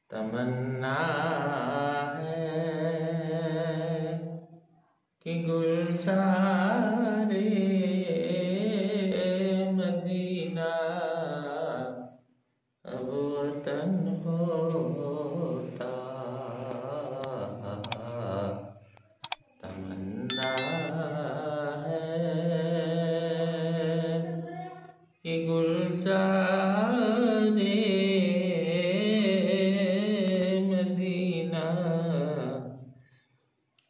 तमन्ना है कि गुलज़ारे मदीना अब वतन होता। तमन्ना है कि गुलज़ारे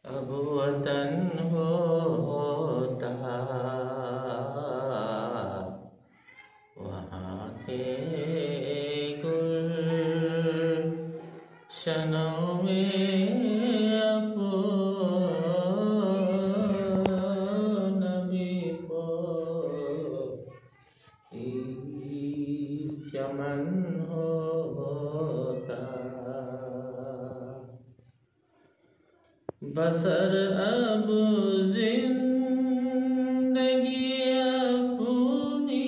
अब वतन होता। वहाँ के गुलशनों में अपने नबी को चमन होता। बसर अब जिंदगी अपनी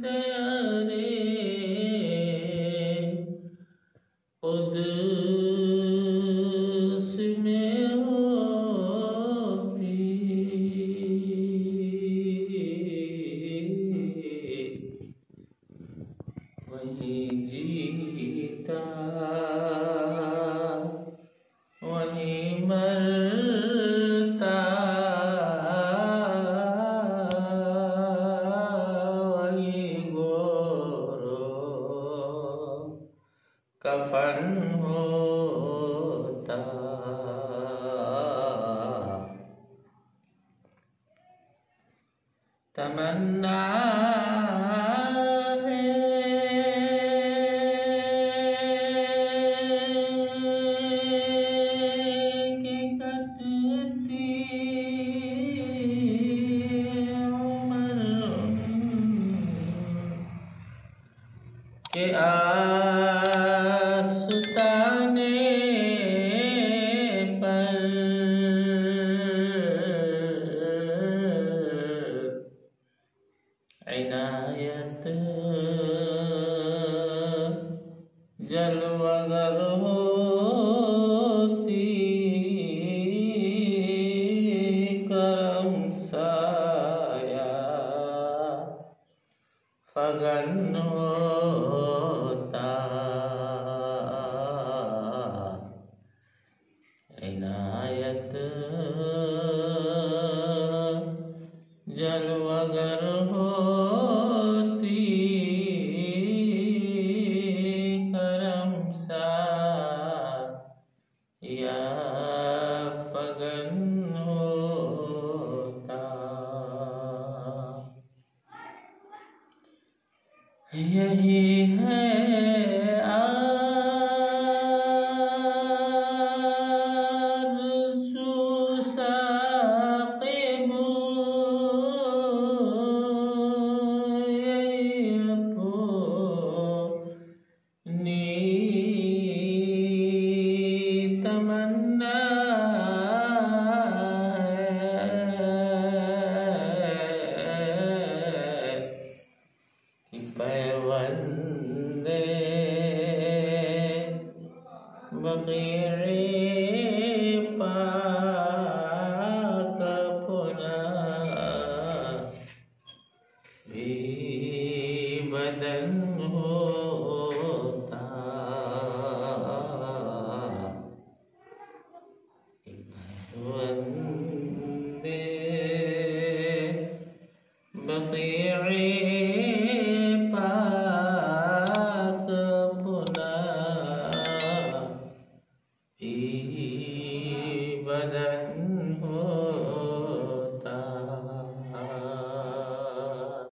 तेरे कुद्स में होती। वहीं जीता वहीं मरता, वहीं गोरो कफन होता। तमन्ना के आस्ताने पर इनायत जलवगर होती। करम साया फगन होता। इनायत जलवगर होती। करम साया फगन होता। यही है आरज़ू साक़िबो, यही अपनी तमन्ना पैवंदे बक़ीए पाक पुनः भी बदन होता। पैवंदे बक़ीए बदन हो।